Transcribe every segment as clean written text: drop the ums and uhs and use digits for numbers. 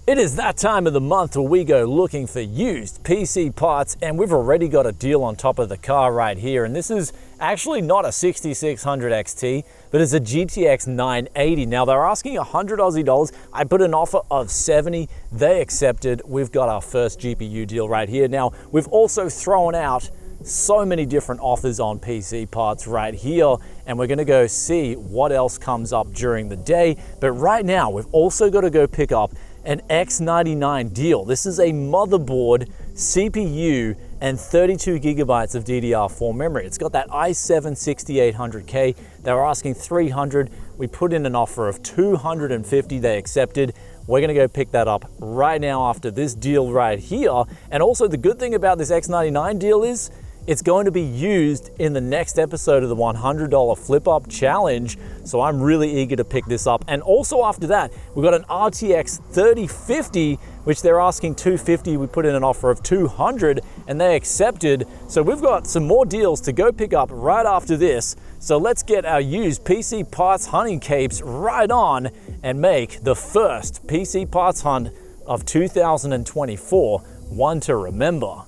It is that time of the month where we go looking for used PC parts, and we've already got a deal on top of the car right here. And this is actually not a 6600 XT, but it's a GTX 980. Now they're asking 100 Aussie dollars. I put an offer of 70. They accepted. We've got our first GPU deal right here. Now we've also thrown out so many different offers on PC parts right here, and we're gonna go see what else comes up during the day. But right now we've also got to go pick up an X99 deal. This is a motherboard, CPU, and 32 gigabytes of DDR4 memory. It's got that i7 6800K. They were asking 300. We put in an offer of 250. They accepted. We're gonna go pick that up right now after this deal right here. And also the good thing about this X99 deal is it's going to be used in the next episode of the $100 flip up challenge. So I'm really eager to pick this up. And also after that, we've got an RTX 3050, which they're asking 250. We put in an offer of 200 and they accepted. So we've got some more deals to go pick up right after this. So let's get our used PC parts hunting capes right on and make the first PC parts hunt of 2024 one to remember.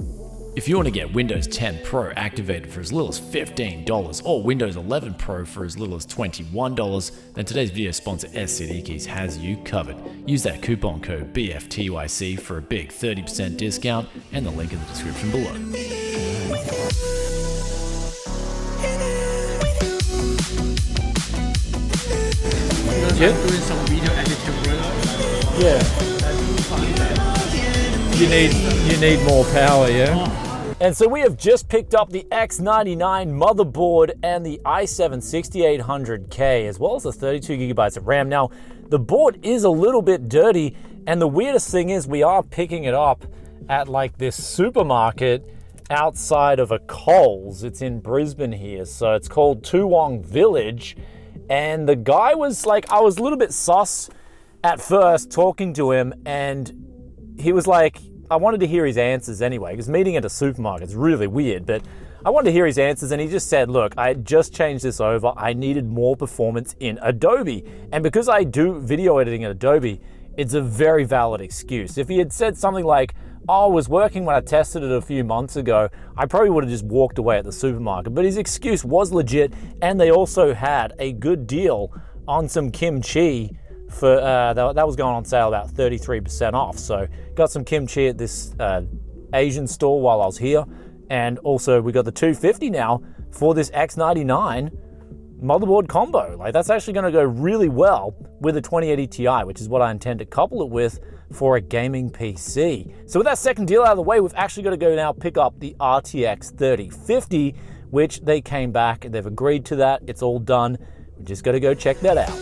If you want to get Windows 10 Pro activated for as little as $15 or Windows 11 Pro for as little as $21, then today's video sponsor SCD Keys has you covered. Use that coupon code BFTYC for a big 30% discount and the link in the description below. Yeah. Doing some video editing. Yeah. You need more power, yeah? And so we have just picked up the X99 motherboard and the i7 6800K, as well as the 32 gigabytes of RAM. Now, the board is a little bit dirty, and the weirdest thing is we are picking it up at like this supermarket outside of a Coles. It's in Brisbane here, so it's called Toowong Village. And the guy was like, I was a little bit sus at first talking to him, and he was like, I wanted to hear his answers anyway, because meeting at a supermarket is really weird, but I wanted to hear his answers, and he just said, look, I just changed this over. I needed more performance in Adobe. And because I do video editing in Adobe, it's a very valid excuse. If he had said something like, oh, I was working when I tested it a few months ago, I probably would have just walked away at the supermarket. But his excuse was legit, and they also had a good deal on some kimchi for that was going on sale about 33% off. So got some kimchi at this Asian store while I was here, and also we got the 250 now for this X99 motherboard combo. Like that's actually going to go really well with a 2080 Ti, which is what I intend to couple it with for a gaming PC. So with that second deal out of the way, we've actually got to go now pick up the RTX 3050, which they came back and they've agreed to that. It's all done. We just got to go check that out.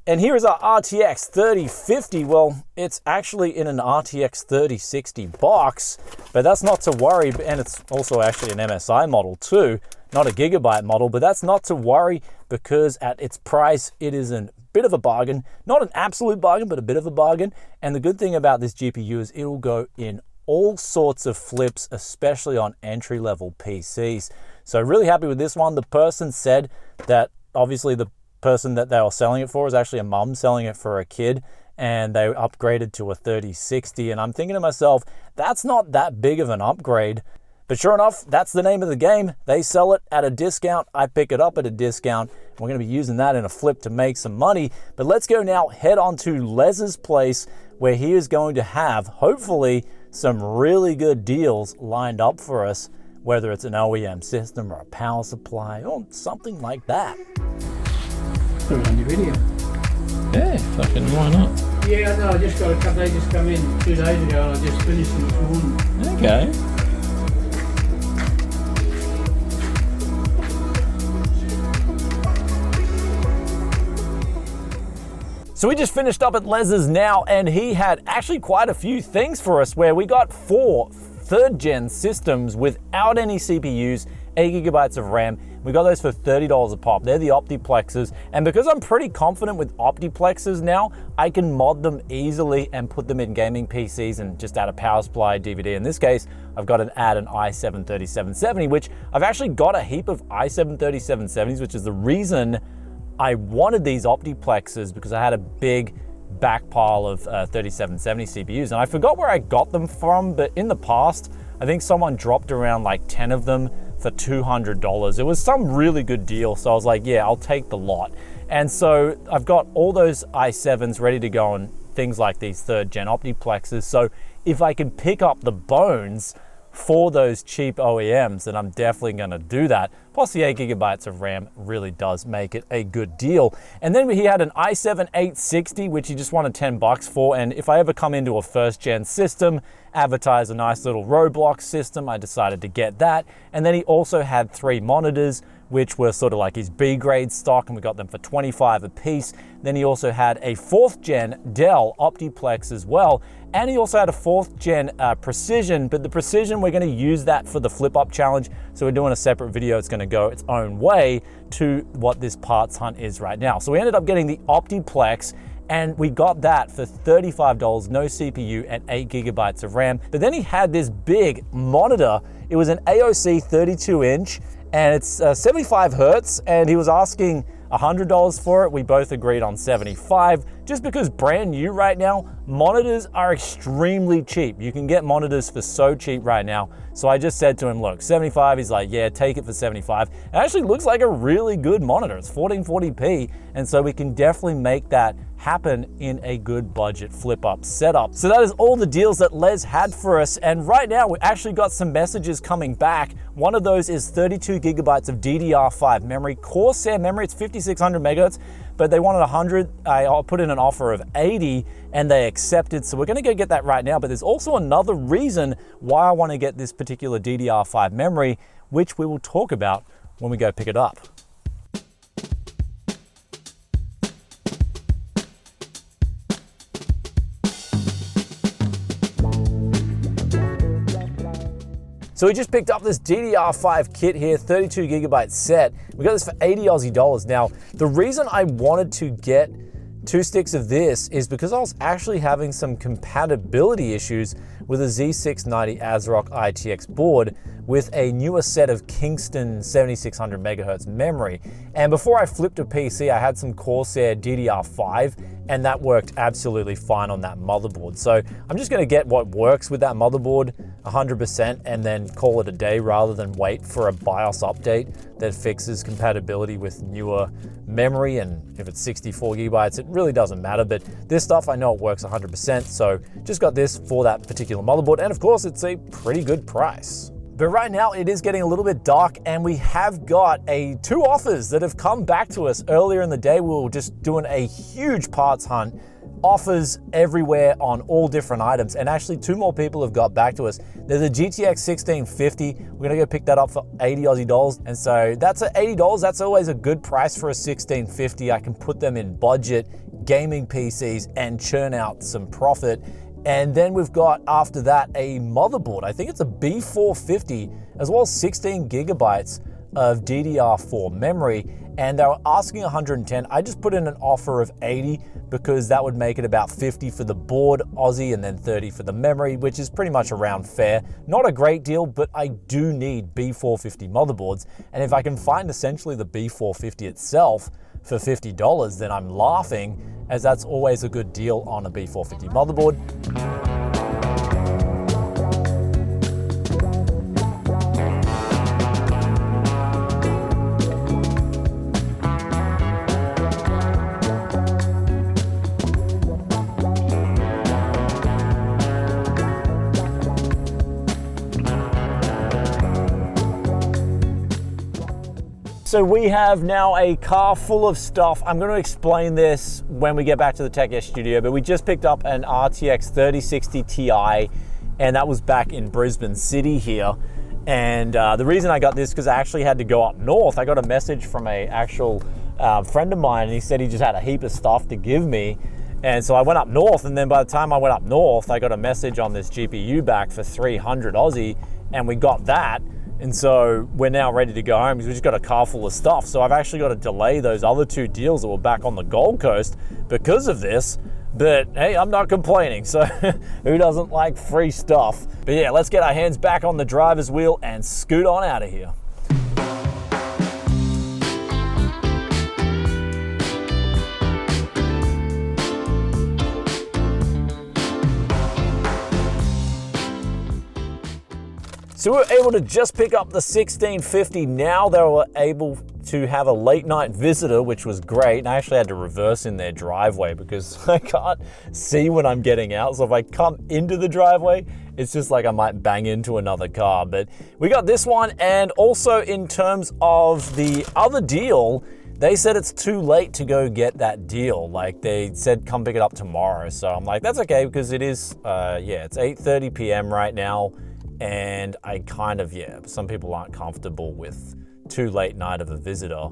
And here is our RTX 3050. Well, it's actually in an RTX 3060 box, but that's not to worry. And it's also actually an MSI model too, not a gigabyte model, but that's not to worry because at its price, it is a bit of a bargain. Not an absolute bargain, but a bit of a bargain. And the good thing about this GPU is it will go in all sorts of flips, especially on entry-level PCs. So really happy with this one. The person said that obviously the person that they were selling it for is actually a mum selling it for a kid, and they upgraded to a 3060. And I'm thinking to myself, that's not that big of an upgrade. But sure enough, that's the name of the game. They sell it at a discount. I pick it up at a discount. We're going to be using that in a flip to make some money. But let's go now head on to Les's place, where he is going to have, hopefully, some really good deals lined up for us, whether it's an OEM system or a power supply or something like that. Put it on your video. Yeah, fucking why not? Yeah, no, I just got a couple. They just come in 2 days ago, and I just finished them this morning. Okay. So we just finished up at Les's now, and he had actually quite a few things for us, where we got 4 third gen systems without any CPUs, 8 gigabytes of RAM. We got those for $30 a pop. They're the Optiplexes. And because I'm pretty confident with Optiplexes now, I can mod them easily and put them in gaming PCs and just add a power supply DVD. In this case, I've got an i7-3770, which I've actually got a heap of i7-3770s, which is the reason I wanted these Optiplexes, because I had a big back pile of 3770 CPUs. And I forgot where I got them from, but in the past, I think someone dropped around like 10 of them for $200. It was some really good deal. So I was like, yeah, I'll take the lot. And so I've got all those i7s ready to go on things like these third gen Optiplexes. So if I can pick up the bones for those cheap OEMs, then I'm definitely gonna do that. Plus the 8 gigabytes of RAM really does make it a good deal. And then he had an i7-860, which he just wanted 10 bucks for. And if I ever come into a first gen system, advertise a nice little Roblox system, I decided to get that. And then he also had 3 monitors, which were sort of like his B grade stock, and we got them for 25 a piece. Then he also had a 4th gen Dell Optiplex as well. And he also had a 4th gen Precision, but the Precision, we're gonna use that for the flip up challenge. So we're doing a separate video. It's gonna go its own way to what this parts hunt is right now. So we ended up getting the Optiplex, and we got that for $35, no CPU and 8 gigabytes of RAM. But then he had this big monitor. It was an AOC 32-inch, and it's 75 Hertz, and he was asking $100 for it. We both agreed on 75, just because brand new right now, monitors are extremely cheap. You can get monitors for so cheap right now. So I just said to him, look, 75, he's like, yeah, take it for 75. It actually looks like a really good monitor. It's 1440p, and so we can definitely make that happen in a good budget flip up setup. So that is all the deals that Les had for us. And right now we actually got some messages coming back. One of those is 32 gigabytes of DDR5 memory, Corsair memory. It's 5600 megahertz, but they wanted 100. I'll put in an offer of 80 and they accepted. So we're gonna go get that right now. But there's also another reason why I wanna get this particular DDR5 memory, which we will talk about when we go pick it up. So we just picked up this DDR5 kit here, 32 gigabyte set. We got this for 80 Aussie dollars. Now, the reason I wanted to get 2 sticks of this is because I was actually having some compatibility issues with a Z690 ASRock ITX board with a newer set of Kingston 7600 megahertz memory. And before I flipped a PC, I had some Corsair DDR5, and that worked absolutely fine on that motherboard. So I'm just gonna get what works with that motherboard 100% and then call it a day, rather than wait for a BIOS update that fixes compatibility with newer memory. And if it's 64 gigabytes, it really doesn't matter. But this stuff, I know it works 100%. So just got this for that particular motherboard. And of course, it's a pretty good price. But right now it is getting a little bit dark, and we have got 2 offers that have come back to us earlier in the day. We were just doing a huge parts hunt, offers everywhere on all different items, and actually 2 more people have got back to us. There's a GTX 1650. We're gonna go pick that up for 80 Aussie dollars. And so that's at $80. That's always a good price for a 1650. I can put them in budget gaming PCs and churn out some profit. And then we've got, after that, a motherboard. I think it's a B450, as well as 16 gigabytes of DDR4 memory. And they were asking 110. I just put in an offer of 80 because that would make it about 50 for the board Aussie and then 30 for the memory, which is pretty much around fair. Not a great deal, but I do need B450 motherboards. And if I can find essentially the B450 itself for $50, then I'm laughing, as that's always a good deal on a B450 motherboard. So we have now a car full of stuff. I'm going to explain this when we get back to the Tech S studio, but we just picked up an RTX 3060 Ti, and that was back in Brisbane City here. And the reason I got this, because I actually had to go up north. I got a message from a actual friend of mine, and he said he just had a heap of stuff to give me. And so I went up north, and then by the time I went up north, I got a message on this GPU back for 300 Aussie, and we got that. And so we're now ready to go home because we just got a car full of stuff. So I've actually got to delay those other 2 deals that were back on the Gold Coast because of this. But hey, I'm not complaining. So who doesn't like free stuff? But yeah, let's get our hands back on the driver's wheel and scoot on out of here. So we were able to just pick up the 1650. Now they were able to have a late night visitor, which was great. And I actually had to reverse in their driveway because I can't see when I'm getting out. So if I come into the driveway, it's just like I might bang into another car. But we got this one. And also in terms of the other deal, they said it's too late to go get that deal. Like they said, come pick it up tomorrow. So I'm like, that's okay because it is, it's 8:30 p.m. right now. And I kind of, some people aren't comfortable with too late night of a visitor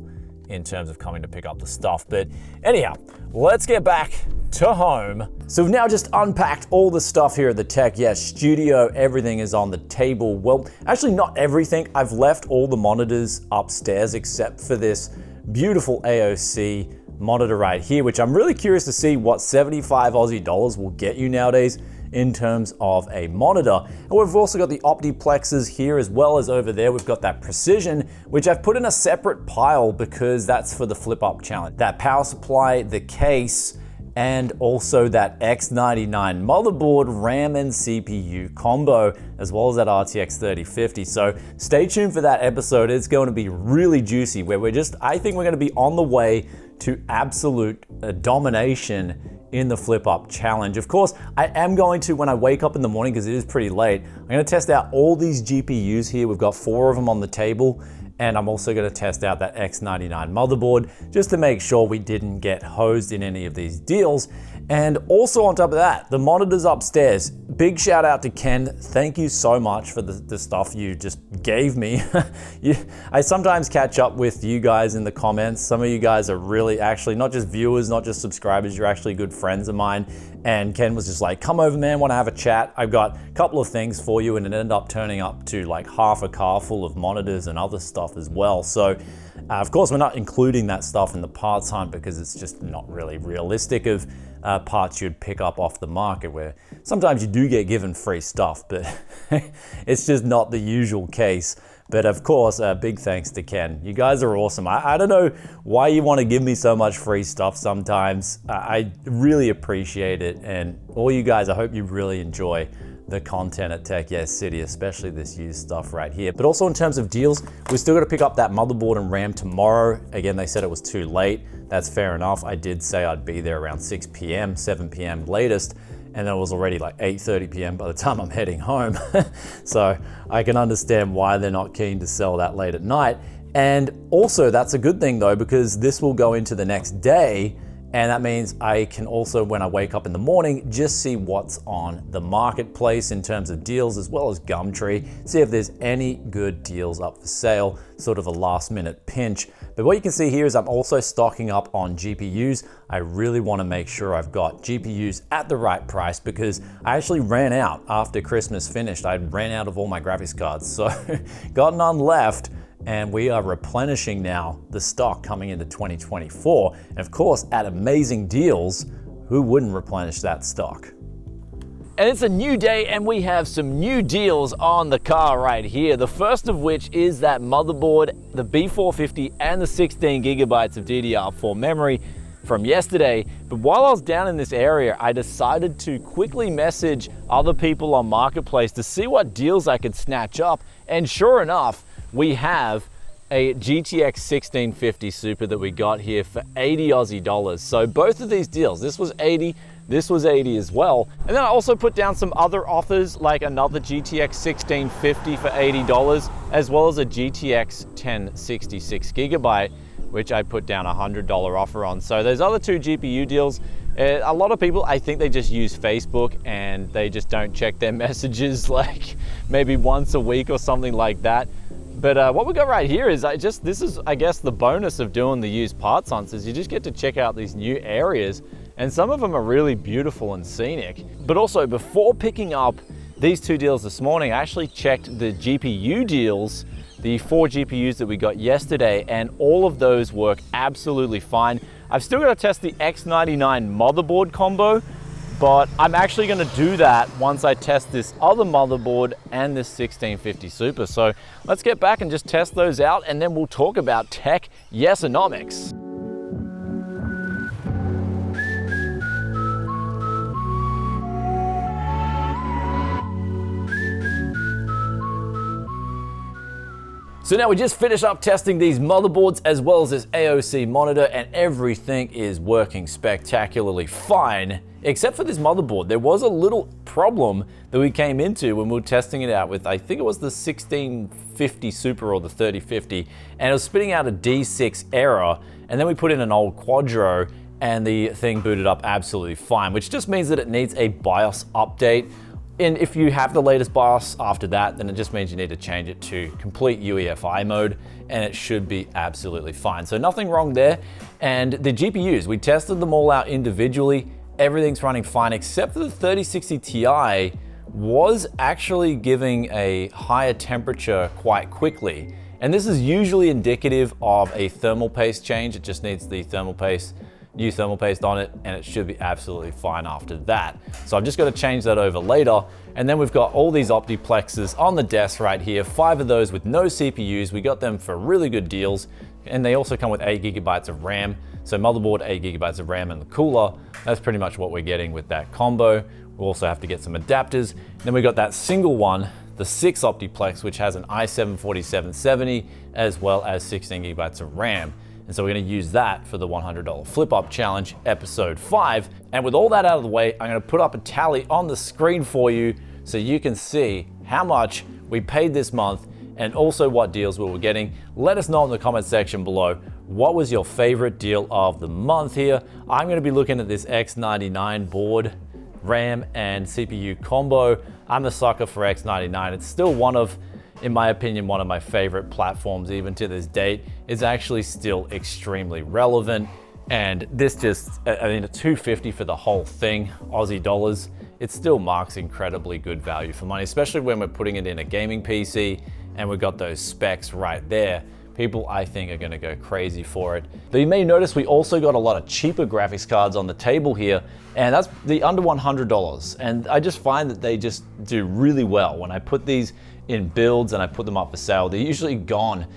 in terms of coming to pick up the stuff. But anyhow, let's get back to home. So we've now just unpacked all the stuff here at the Tech Yes studio. Everything is on the table. Well, actually not everything. I've left all the monitors upstairs except for this beautiful AOC monitor right here, which I'm really curious to see what 75 Aussie dollars will get you nowadays in terms of a monitor. And we've also got the Optiplexes here as well as over there. We've got that Precision, which I've put in a separate pile because that's for the flip up challenge. That power supply, the case, and also that X99 motherboard, RAM and CPU combo, as well as that RTX 3050. So stay tuned for that episode. It's going to be really juicy where I think we're going to be on the way to absolute domination in the flip up challenge. Of course, I am going to, when I wake up in the morning, because it is pretty late, I'm gonna test out all these GPUs here. We've got 4 of them on the table, and I'm also gonna test out that X99 motherboard just to make sure we didn't get hosed in any of these deals. And also on top of that, the monitors upstairs. Big shout out to Ken. Thank you so much for the stuff you just gave me. I sometimes catch up with you guys in the comments. Some of you guys are really actually not just viewers, not just subscribers, you're actually good friends of mine. And Ken was just like, come over, man, want to have a chat. I've got a couple of things for you, and it ended up turning up to like half a car full of monitors and other stuff as well. So of course, we're not including that stuff in the parts hunt because it's just not really realistic of parts you'd pick up off the market, where sometimes you do get given free stuff, but it's just not the usual case. But of course, big thanks to Ken. You guys are awesome. I don't know why you want to give me so much free stuff sometimes. I really appreciate it. And all you guys, I hope you really enjoy the content at Tech Yes City, especially this used stuff right here. But also in terms of deals, we still got to pick up that motherboard and RAM tomorrow. Again, they said it was too late. That's fair enough. I did say I'd be there around 6 p.m., 7 p.m. latest, and it was already like 8:30 p.m. by the time I'm heading home. So I can understand why they're not keen to sell that late at night. And also that's a good thing though, because this will go into the next day. And that means I can also, when I wake up in the morning, just see what's on the marketplace in terms of deals, as well as Gumtree, see if there's any good deals up for sale, sort of a last minute pinch. But what you can see here is I'm also stocking up on GPUs. I really want to make sure I've got GPUs at the right price because I actually ran out after Christmas finished. I ran out of all my graphics cards, so got none left. And we are replenishing now the stock coming into 2024. And of course, at amazing deals, who wouldn't replenish that stock? And it's a new day and we have some new deals on the car right here. The first of which is that motherboard, the B450 and the 16 gigabytes of DDR4 memory from yesterday. But while I was down in this area, I decided to quickly message other people on Marketplace to see what deals I could snatch up. And sure enough, we have a GTX 1650 Super that we got here for 80 Aussie dollars. So both of these deals, this was 80, this was 80 as well. And then I also put down some other offers, like another GTX 1650 for $80, as well as a GTX 1066 gigabyte, which I put down a $100 offer on. So those other 2 GPU deals, a lot of people, I think they just use Facebook and they just don't check their messages like maybe once a week or something like that. But what we got right here is this is, I guess, the bonus of doing the used parts hunts is you just get to check out these new areas and some of them are really beautiful and scenic. But also, before picking up these two deals this morning, I actually checked the GPU deals, the 4 GPUs that we got yesterday, and all of those work absolutely fine. I've still got to test the X99 motherboard combo, but I'm actually going to do that once I test this other motherboard and this 1650 Super. So let's get back and just test those out, and then we'll talk about tech yes-onomics. So now we just finished up testing these motherboards as well as this AOC monitor, and everything is working spectacularly fine, except for this motherboard. There was a little problem that we came into when we were testing it out with, I think it was the 1650 Super or the 3050, and it was spitting out a D6 error, and then we put in an old Quadro, and the thing booted up absolutely fine, which just means that it needs a BIOS update. And if you have the latest BIOS after that, then it just means you need to change it to complete UEFI mode, and it should be absolutely fine. So nothing wrong there. And the GPUs, we tested them all out individually. Everything's running fine, except for the 3060 Ti was actually giving a higher temperature quite quickly. And this is usually indicative of a thermal paste change. It just needs the thermal paste, new thermal paste on it, and it should be absolutely fine after that. So I'm just going to change that over later. And then we've got all these Optiplexes on the desk right here, 5 of those with no CPUs. We got them for really good deals, and they also come with 8 GB of RAM. So motherboard, 8 GB of RAM, and the cooler. That's pretty much what we're getting with that combo. We'll also have to get some adapters. Then we got that single one, the 6 Optiplex, which has an i7-4770 as well as 16 GB of RAM. And so we're going to use that for the $100 flip up challenge, episode 5. And with all that out of the way, I'm going to put up a tally on the screen for you so you can see how much we paid this month and also what deals we were getting. Let us know in the comment section below, what was your favorite deal of the month here? I'm going to be looking at this X99 board, RAM and CPU combo. I'm a sucker for X99. It's still one of, in my opinion, one of my favorite platforms even to this date. It's actually still extremely relevant. And this just, I mean, a $250 for the whole thing, Aussie dollars, it still marks incredibly good value for money, especially when we're putting it in a gaming PC and we've got those specs right there. People, I think, are gonna go crazy for it. But you may notice we also got a lot of cheaper graphics cards on the table here, and that's the under $100. And I just find that they just do really well. When I put these in builds and I put them up for sale, they're usually gone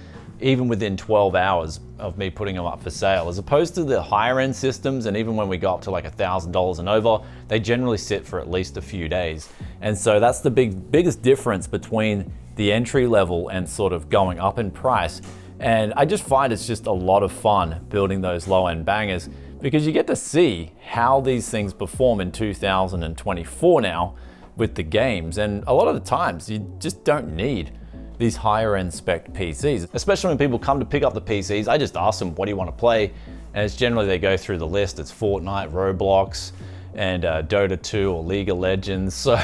even within 12 hours of me putting them up for sale, as opposed to the higher end systems. And even when we go up to like $1,000 and over, they generally sit for at least a few days. And so that's the biggest difference between the entry level and sort of going up in price. And I just find it's just a lot of fun building those low end bangers, because you get to see how these things perform in 2024 now with the games. And a lot of the times you just don't need these higher end spec PCs, especially when people come to pick up the PCs. I just ask them, what do you want to play? And it's generally they go through the list. It's Fortnite, Roblox, and Dota 2 or League of Legends. So,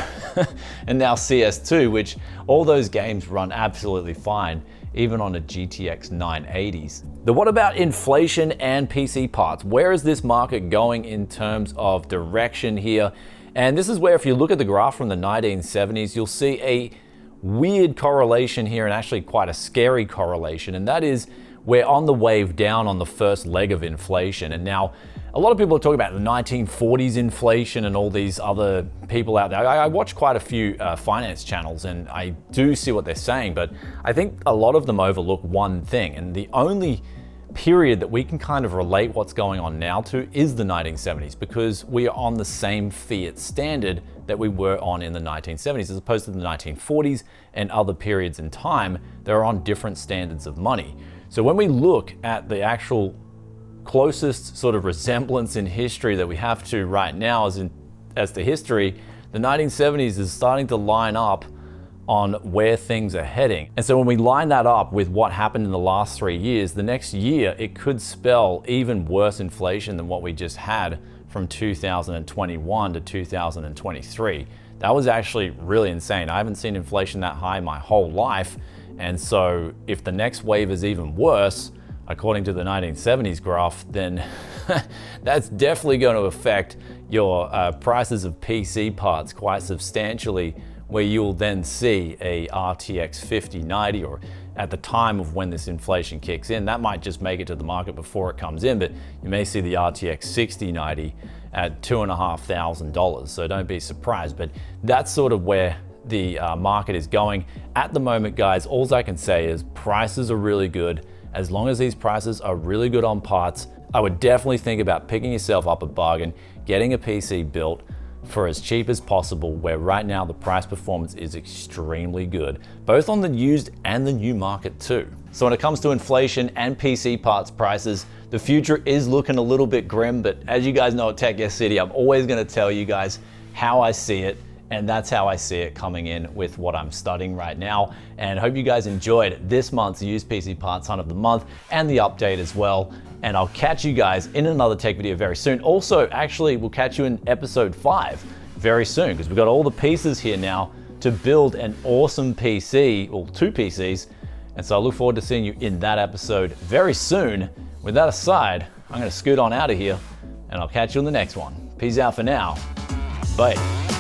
and now CS2, which all those games run absolutely fine, even on a GTX 980s. But what about inflation and PC parts? Where is this market going in terms of direction here? And this is where, if you look at the graph from the 1970s, you'll see a weird correlation here, and actually quite a scary correlation. And that is, we're on the wave down on the first leg of inflation. And now a lot of people are talking about the 1940s inflation and all these other people out there. I watch quite a few finance channels, and I do see what they're saying, but I think a lot of them overlook one thing. And the only period that we can kind of relate what's going on now to is the 1970s, because we are on the same fiat standard that we were on in the 1970s, as opposed to the 1940s and other periods in time. They're on different standards of money. So when we look at the actual closest sort of resemblance in history that we have to right now as to history, the 1970s is starting to line up on where things are heading. And so when we line that up with what happened in the last 3 years, the next year it could spell even worse inflation than what we just had from 2021 to 2023. That was actually really insane. I haven't seen inflation that high my whole life. And so if the next wave is even worse, according to the 1970s graph, then that's definitely going to affect your prices of PC parts quite substantially, where you'll then see a RTX 5090, or at the time of when this inflation kicks in, that might just make it to the market before it comes in, but you may see the RTX 6090 at $2,500. So don't be surprised, but that's sort of where the market is going at the moment, guys. All I can say is prices are really good. As long as these prices are really good on parts, I would definitely think about picking yourself up a bargain, getting a PC built for as cheap as possible, where right now the price performance is extremely good, both on the used and the new market too. So when it comes to inflation and PC parts prices, the future is looking a little bit grim, but as you guys know at Tech Yes City, I'm always gonna tell you guys how I see it, and that's how I see it coming in with what I'm studying right now. And hope you guys enjoyed this month's used PC parts hunt of the month and the update as well. And I'll catch you guys in another tech video very soon. Also, actually, we'll catch you in episode 5 very soon, because we've got all the pieces here now to build an awesome PC, or 2 PCs. And so I look forward to seeing you in that episode very soon. With that aside, I'm gonna scoot on out of here, and I'll catch you in the next one. Peace out for now. Bye.